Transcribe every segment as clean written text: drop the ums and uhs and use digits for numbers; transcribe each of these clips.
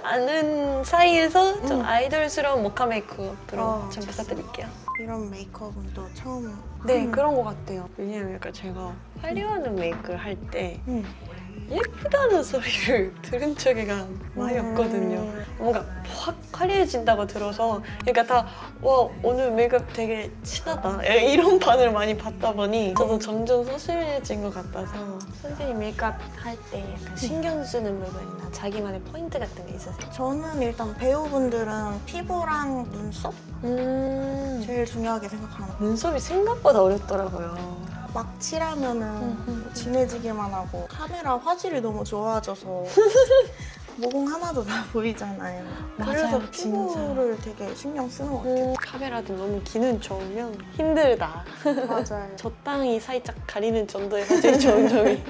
아는 사이에서 좀 아이돌스러운 모카 메이크업으로 좀 좋습니다. 부탁드릴게요. 이런 메이크업은 또 처음. 네, 그런 것 같아요. 왜냐면 약간 제가 화려한 메이크를 할 때 예쁘다는 소리를 들은 적이가 많이 없거든요. 뭔가 확 화려해진다고 들어서 그러니까 다 와 오늘 메이크업 되게 진하다 이런 반응을 많이 받다 보니 저도 점점 소심해진 것 같아서 선생님 메이크업 할 때 약간 신경 쓰는 부분이나 자기만의 포인트 같은 게 있으세요? 저는 일단 배우분들은 피부랑 눈썹 제일 중요하게 생각하는 거. 눈썹이 생각보다 어렵더라고요. 막 칠하면은 진해지기만 하고 카메라 화질이 너무 좋아져서 모공 하나도 다 보이잖아요. 그래서 맞아요, 피부를 되게 신경 쓰는 것 같아요. 카메라도 너무 기능 좋으면 힘들다. 맞아요. 적당히 살짝 가리는 정도의 화질이 좋은 점이.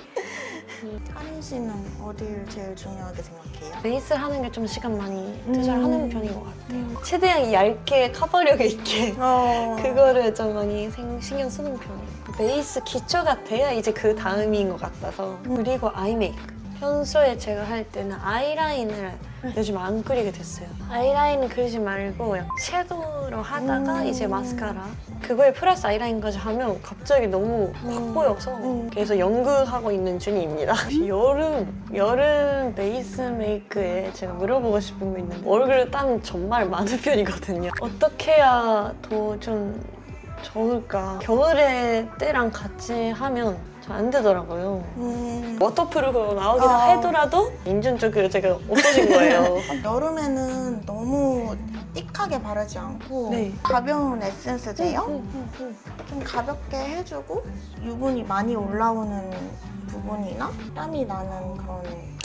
하린 씨는 어딜 제일 중요하게 생각해요? 베이스를 하는 게 좀 시간 많이 투자하는 편인 것 같아요. 최대한 얇게 커버력 있게 그거를 좀 많이 신경 쓰는 편이에요. 베이스 기초가 돼야 이제 그 다음인 것 같아서. 그리고 아이 메이크. 평소에 제가 할 때는 아이라인을 요즘 안 그리게 됐어요. 아이라인 그리지 말고 섀도우로 하다가 이제 마스카라 그거에 플러스 아이라인까지 하면 갑자기 너무 확 보여서 그래서 연구하고 있는 중입니다. 여름 베이스 메이크에 제가 물어보고 싶은 거 있는데 얼굴 땀 정말 많은 편이거든요. 어떻게 해야 더 좀 좋을까? 겨울에 때랑 같이 하면 잘 안 되더라고요. 워터프루프로 나오긴 하더라도 인준적으로 제가 없어진 거예요. 여름에는 너무 띡하게 바르지 않고 가벼운 에센스 제형? 좀 가볍게 해주고 유분이 많이 올라오는 부분이나 땀이 나는 그런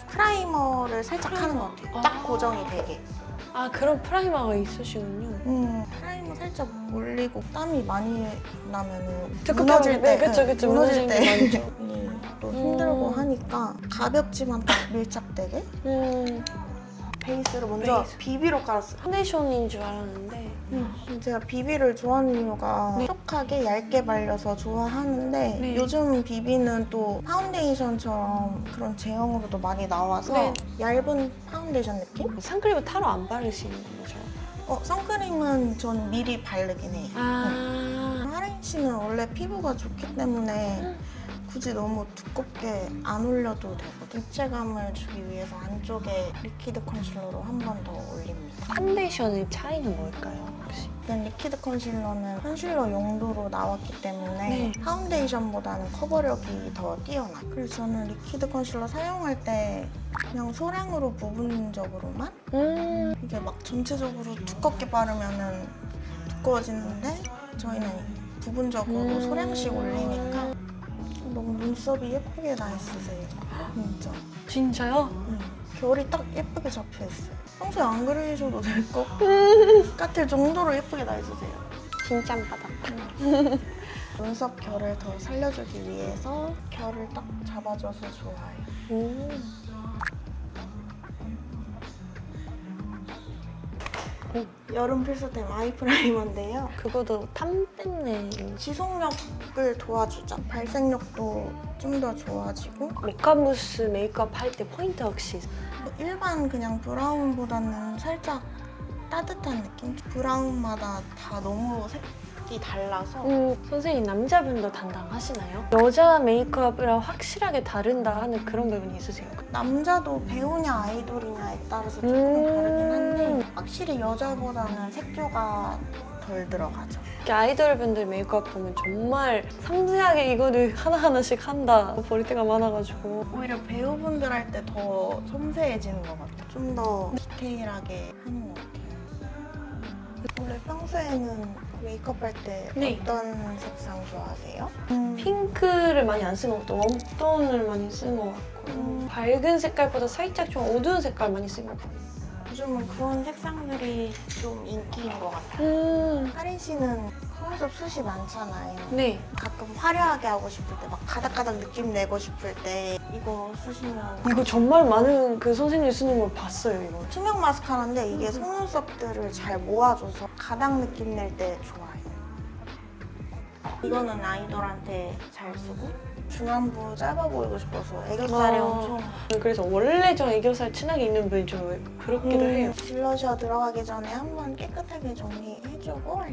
프라이머를 살짝 하는 것 같아요. 딱 고정이 되게. 아 그런 프라이머가 있으시군요. 프라이머 살짝 올리고 땀이 많이 나면은 무너질 때, 그쵸, 무너질 때 많죠. 또 힘들고 하니까 가볍지만 딱 밀착되게 베이스를 먼저 비비로 깔았어요. 파운데이션인 줄 알았는데 제가 비비를 좋아하는 이유가 촉촉하게 얇게 발려서 좋아하는데 요즘 비비는 또 파운데이션처럼 그런 제형으로도 많이 나와서 얇은 파운데이션 느낌? 선크림은 따로 안 바르시는 거죠? 선크림은 전 미리 바르긴 해요. 하린 씨는 원래 피부가 좋기 때문에 굳이 너무 두껍게 안 올려도 되거든요. 입체감을 주기 위해서 안쪽에 리퀴드 컨실러로 한 번 더 올립니다. 파운데이션의 차이는 뭘까요, 혹시? 리퀴드 컨실러는 컨실러 용도로 나왔기 때문에 파운데이션보다는 커버력이 더 뛰어나요. 그래서 저는 리퀴드 컨실러 사용할 때 그냥 소량으로 부분적으로만 이게 막 전체적으로 두껍게 바르면 두꺼워지는데 저희는 부분적으로 소량씩 올리니까 너무 눈썹이 예쁘게 나 있으세요. 진짜. 진짜요? 결이 딱 예쁘게 잡혀 있어요. 평소에 안 그리셔도 될 것 같을 정도로 예쁘게 나 있으세요. 칭찬받았다. 눈썹 결을 더 살려주기 위해서 결을 딱 잡아줘서 좋아요. 여름 필수템 아이 프라이머인데요. 그거도 탐 때문에 지속력을 도와주죠. 발색력도 좀 더 좋아지고 모카무스 메이크업 할 때 포인트 혹시 일반 그냥 브라운보다는 살짝 따뜻한 느낌? 브라운마다 다 너무 색이 달라서 선생님 남자분도 담당하시나요? 여자 메이크업이랑 확실하게 다른다 하는 그런 부분이 있으세요? 남자도 배우냐 아이돌이냐에 따라서 조금 다르긴 한데 확실히 여자보다는 색조가 덜 들어가죠. 아이돌분들 메이크업 보면 정말 상세하게 이거를 하나하나씩 한다 볼 때가 많아가지고 오히려 배우분들 할 때 더 섬세해지는 것 같아요. 좀 더 디테일하게 하는 것 같아요. 원래 평소에는 메이크업 할 때 어떤 색상 좋아하세요? 핑크를 많이 안 쓰는 것 같고 웜톤을 많이 쓰는 것 같고 밝은 색깔보다 살짝 좀 어두운 색깔 많이 쓰는 것 같고 요즘은 그런 색상들이 좀 인기인 것 같아요. 하린 씨는 속눈썹 숱이 많잖아요. 네. 가끔 화려하게 하고 싶을 때, 막 가닥가닥 느낌 내고 싶을 때 이거 쓰시면 이거 정말 많은 그 선생님이 쓰는 걸 봤어요, 이거. 투명 마스카라인데 이게 속눈썹들을 잘 모아줘서 가닥 느낌 낼 때 좋아요. 이거는 아이돌한테 잘 쓰고 중안부 짧아 보이고 싶어서 애교살이 엄청 그래서 원래 좀 애교살 진하게 있는 분이 좀 부럽기도 해요. 블러셔 들어가기 전에 한번 깨끗하게 정리해주고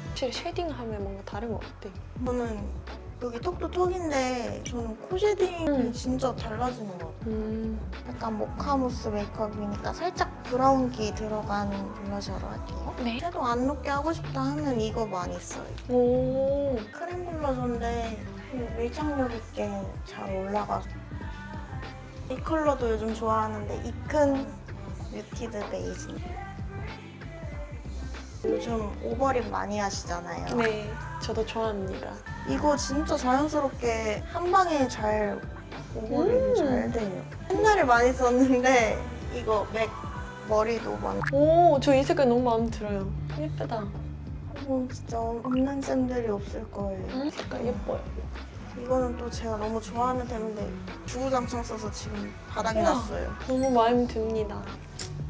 확실히 쉐딩하면 뭔가 다른 것 같아요. 저는 여기 턱도 턱인데 저는 코 쉐딩이 진짜 달라지는 것 같아요. 약간 모카무스 메이크업이니까 살짝 브라운기 들어가는 블러셔로 할게요. 네. 섀도우 안 녹게 하고 싶다 하면 이거 많이 써요. 오. 크림 블러셔인데 밀착력 있게 잘 올라가서 이 컬러도 요즘 좋아하는데 이큰 뮤티드 베이지. 요즘 오버립 많이 하시잖아요. 네, 저도 좋아합니다. 이거 진짜 자연스럽게 한 방에 잘 오버립이 잘 돼요. 옛날에 많이 썼는데 이거 맥 머리도 많이 오, 저 이 색깔 너무 마음에 들어요. 예쁘다. 진짜 없는 쌤들이 없을 거예요. 색깔 예뻐요. 이거는 또 제가 너무 좋아하는 템인데 주구장창 써서 지금 바닥에 우와. 났어요. 너무 마음에 듭니다.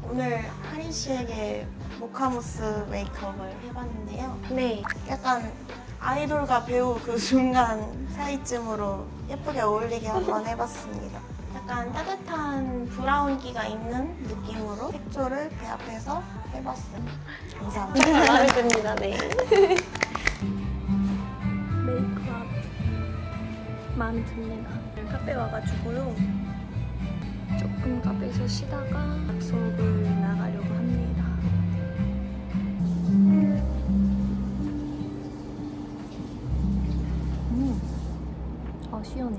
오늘 하린 씨에게 모카무스 메이크업을 해봤는데요. 네. 약간 아이돌과 배우 그 중간 사이쯤으로 예쁘게 어울리게 한번 해봤습니다. 약간 따뜻한 브라운기가 있는 느낌으로 색조를 배합해서 해봤습니다. 감사합니다. 마음에 듭니다. 네. 메이크업 마음에 듭니다. 카페 와가지고요. 조금 카페에서 쉬다가 약속을 나가려고 합니다. 시원해.